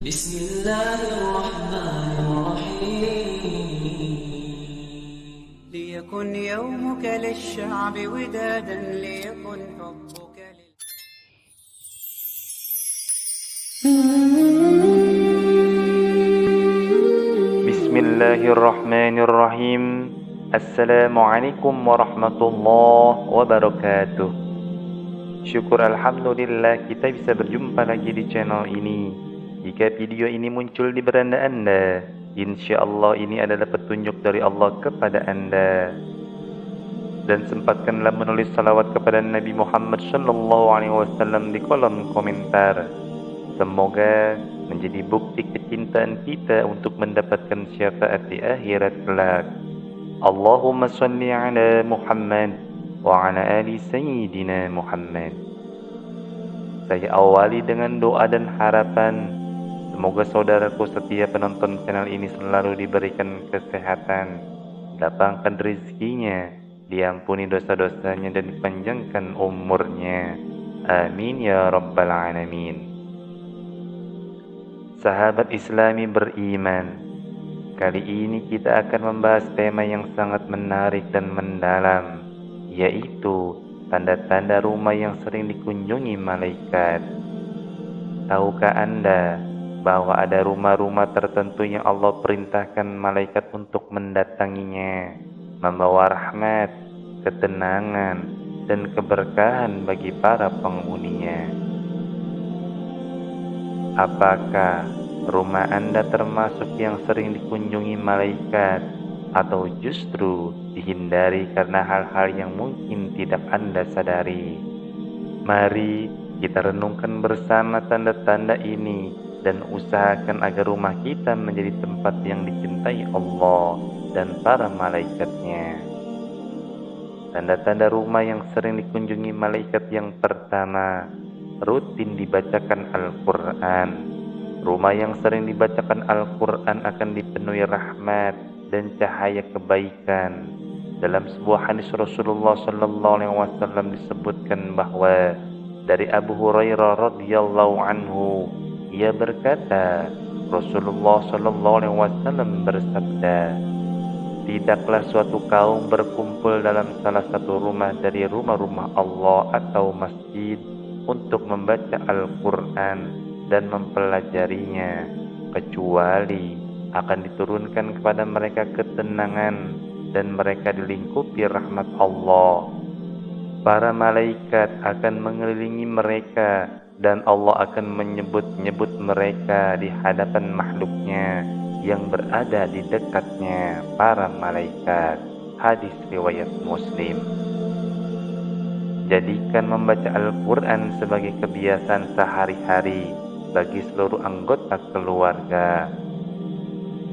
بسم الله الرحمن الرحيم ليكن يومك للشعب ودادا ليكن حبك Bismillahirrahmanirrahim. Assalamualaikum warahmatullahi wabarakatuh. Syukur alhamdulillah kita bisa berjumpa lagi di channel ini. Jika video ini muncul di beranda Anda, insya Allah ini adalah petunjuk dari Allah kepada Anda. Dan sempatkanlah menulis salawat kepada Nabi Muhammad SAW di kolom komentar. Semoga menjadi bukti kecintaan kita untuk mendapatkan syafaat di akhirat kelak. Allahumma shalli ala Muhammad wa ala ali Sayyidina Muhammad. Saya awali dengan doa dan harapan. Semoga saudaraku setiap penonton channel ini selalu diberikan kesehatan, lapangkan rezekinya, diampuni dosa-dosanya dan dipanjangkan umurnya. Amin ya rabbal alamin. Sahabat Islami beriman, kali ini kita akan membahas tema yang sangat menarik dan mendalam, yaitu tanda-tanda rumah yang sering dikunjungi malaikat. Tahukah Anda bahwa ada rumah-rumah tertentu yang Allah perintahkan malaikat untuk mendatanginya, membawa rahmat, ketenangan, dan keberkahan bagi para penghuninya? Apakah rumah Anda termasuk yang sering dikunjungi malaikat, atau justru dihindari karena hal-hal yang mungkin tidak Anda sadari? Mari kita renungkan bersama tanda-tanda ini dan usahakan agar rumah kita menjadi tempat yang dicintai Allah dan para malaikatnya. Tanda-tanda rumah yang sering dikunjungi malaikat yang pertama, rutin dibacakan Al-Quran. Rumah yang sering dibacakan Al-Quran akan dipenuhi rahmat dan cahaya kebaikan. Dalam sebuah hadis Rasulullah SAW disebutkan bahwa dari Abu Hurairah radhiyallahu anhu, ia berkata, Rasulullah SAW bersabda, tidaklah suatu kaum berkumpul dalam salah satu rumah dari rumah-rumah Allah atau masjid untuk membaca Al-Quran dan mempelajarinya, kecuali akan diturunkan kepada mereka ketenangan dan mereka dilingkupi rahmat Allah. Para malaikat akan mengelilingi mereka dan Allah akan menyebut-nyebut mereka di hadapan makhluknya yang berada di dekatnya, para malaikat. Hadis riwayat Muslim. Jadikan membaca Al-Quran sebagai kebiasaan sehari-hari bagi seluruh anggota keluarga.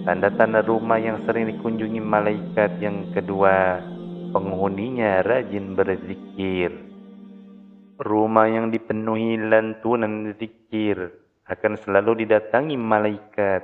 Tanda-tanda rumah yang sering dikunjungi malaikat yang kedua, penghuninya rajin berzikir. Rumah yang dipenuhi lantunan zikir akan selalu didatangi malaikat.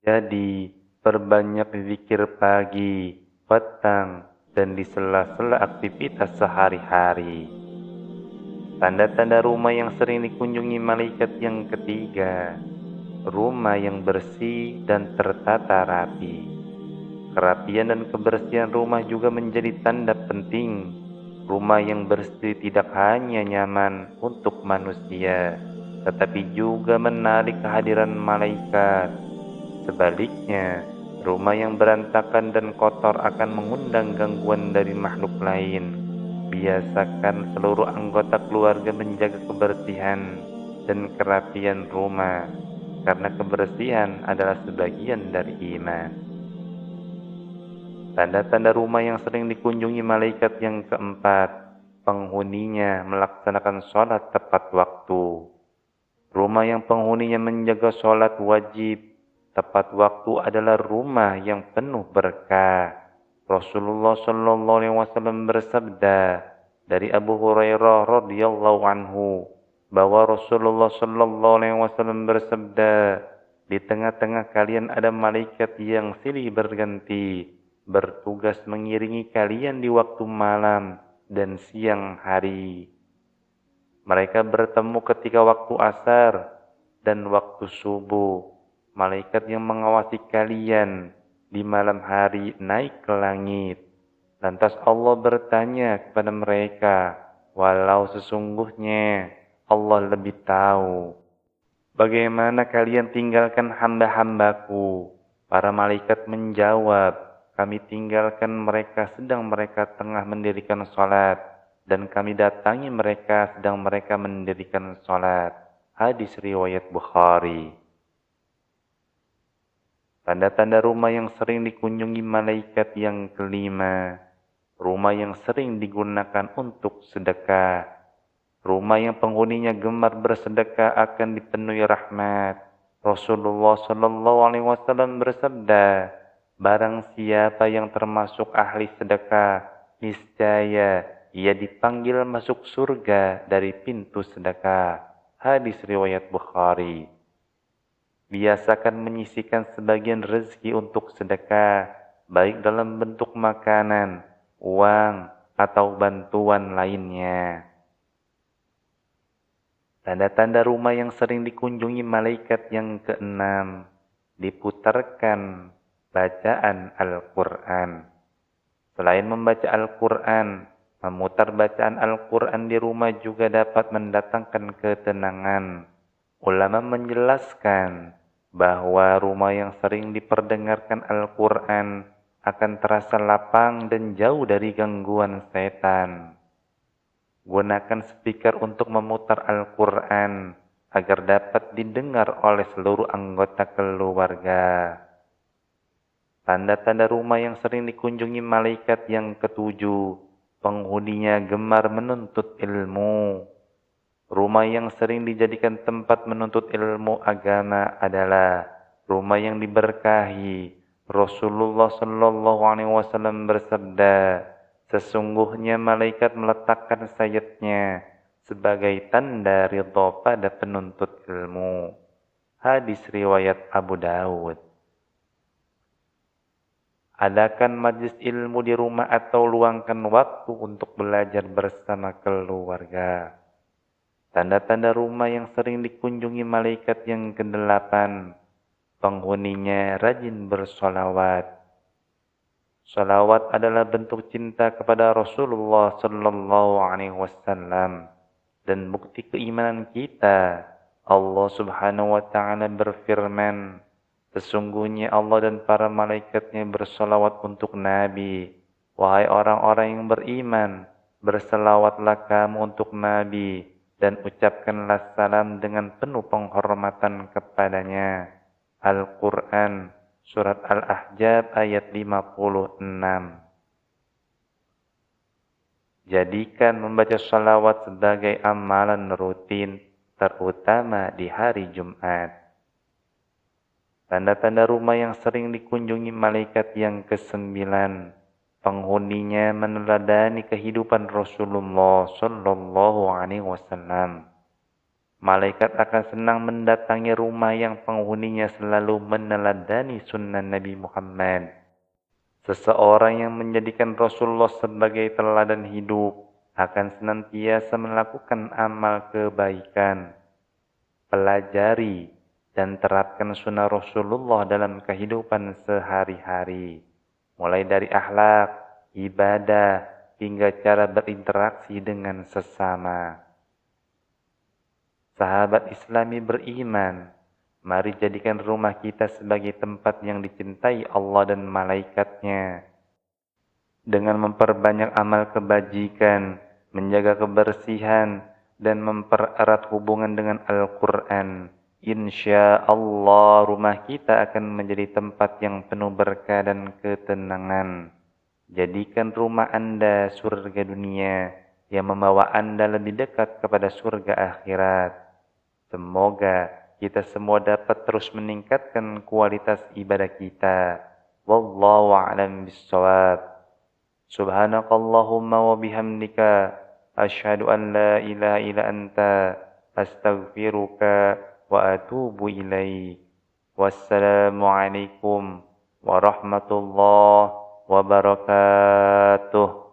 Jadi, perbanyak zikir pagi, petang, dan di sela-sela aktivitas sehari-hari. Tanda-tanda rumah yang sering dikunjungi malaikat yang ketiga, rumah yang bersih dan tertata rapi. Kerapian dan kebersihan rumah juga menjadi tanda penting. Rumah yang bersih tidak hanya nyaman untuk manusia, tetapi juga menarik kehadiran malaikat. Sebaliknya, rumah yang berantakan dan kotor akan mengundang gangguan dari makhluk lain. Biasakan seluruh anggota keluarga menjaga kebersihan dan kerapian rumah, karena kebersihan adalah sebagian dari iman. Tanda-tanda rumah yang sering dikunjungi malaikat yang keempat, penghuninya melaksanakan sholat tepat waktu. Rumah yang penghuninya menjaga sholat wajib tepat waktu adalah rumah yang penuh berkah. Rasulullah SAW bersabda dari Abu Hurairah radhiyallahu anhu bahwa Rasulullah SAW bersabda, di tengah-tengah kalian ada malaikat yang silih berganti, bertugas mengiringi kalian di waktu malam dan siang hari. Mereka bertemu ketika waktu asar, dan waktu subuh. Malaikat yang mengawasi kalian di malam hari naik ke langit. Lantas Allah bertanya kepada mereka, walau sesungguhnya Allah lebih tahu. Bagaimana kalian tinggalkan hamba-hambaku? Para malaikat menjawab, kami tinggalkan mereka sedang mereka tengah mendirikan salat, dan kami datangi mereka sedang mereka mendirikan salat. Hadis riwayat Bukhari. Tanda-tanda rumah yang sering dikunjungi malaikat yang kelima. Rumah yang sering digunakan untuk sedekah. Rumah yang penghuninya gemar bersedekah akan dipenuhi rahmat. Rasulullah Shallallahu Alaihi Wasallam bersabda, barang siapa yang termasuk ahli sedekah, niscaya ia dipanggil masuk surga dari pintu sedekah. Hadis riwayat Bukhari. Biasakan menyisihkan sebagian rezeki untuk sedekah, baik dalam bentuk makanan, uang, atau bantuan lainnya. Tanda-tanda rumah yang sering dikunjungi malaikat yang keenam, diputarkan bacaan Al-Quran. Selain membaca Al-Quran, memutar bacaan Al-Quran di rumah juga dapat mendatangkan ketenangan. Ulama menjelaskan bahwa rumah yang sering diperdengarkan Al-Quran akan terasa lapang dan jauh dari gangguan setan. Gunakan speaker untuk memutar Al-Quran agar dapat didengar oleh seluruh anggota keluarga. Tanda-tanda rumah yang sering dikunjungi malaikat yang ketujuh, penghuninya gemar menuntut ilmu. Rumah yang sering dijadikan tempat menuntut ilmu agama adalah rumah yang diberkahi. Rasulullah Shallallahu Alaihi Wasallam bersabda, sesungguhnya malaikat meletakkan sayapnya sebagai tanda ridha pada penuntut ilmu. Hadis riwayat Abu Dawud. Adakan majlis ilmu di rumah atau luangkan waktu untuk belajar bersama keluarga. Tanda-tanda rumah yang sering dikunjungi malaikat yang kedelapan, penghuninya rajin bersolawat. Solawat adalah bentuk cinta kepada Rasulullah Sallallahu Alaihi Wasallam dan bukti keimanan kita. Allah Subhanahu Wa Taala berfirman, sesungguhnya Allah dan para malaikatnya bersolawat untuk Nabi. Wahai orang-orang yang beriman, berselawatlah kamu untuk Nabi dan ucapkanlah salam dengan penuh penghormatan kepadanya. Al-Quran, Surat Al-Ahzab ayat 56. Jadikan membaca salawat sebagai amalan rutin, terutama di hari Jumat. Tanda-tanda rumah yang sering dikunjungi malaikat yang kesembilan, penghuninya meneladani kehidupan Rasulullah Shallallahu Alaihi Wasallam. Malaikat akan senang mendatangi rumah yang penghuninya selalu meneladani sunnah Nabi Muhammad. Seseorang yang menjadikan Rasulullah sebagai teladan hidup akan senantiasa melakukan amal kebaikan. Pelajari dan terapkan sunnah Rasulullah dalam kehidupan sehari-hari. Mulai dari akhlak, ibadah, hingga cara berinteraksi dengan sesama. Sahabat Islami beriman, mari jadikan rumah kita sebagai tempat yang dicintai Allah dan malaikatnya. Dengan memperbanyak amal kebajikan, menjaga kebersihan, dan mempererat hubungan dengan Al-Quran, insya Allah rumah kita akan menjadi tempat yang penuh berkah dan ketenangan. Jadikan rumah Anda surga dunia yang membawa Anda lebih dekat kepada surga akhirat. Semoga kita semua dapat terus meningkatkan kualitas ibadah kita. Wallahu a'lam bishawab. Subhanakallahumma wa bihamdika asyhadu an la ilaha illa anta astaghfiruka wa atubu ilaih. Wassalamualaikum warahmatullahi wabarakatuh.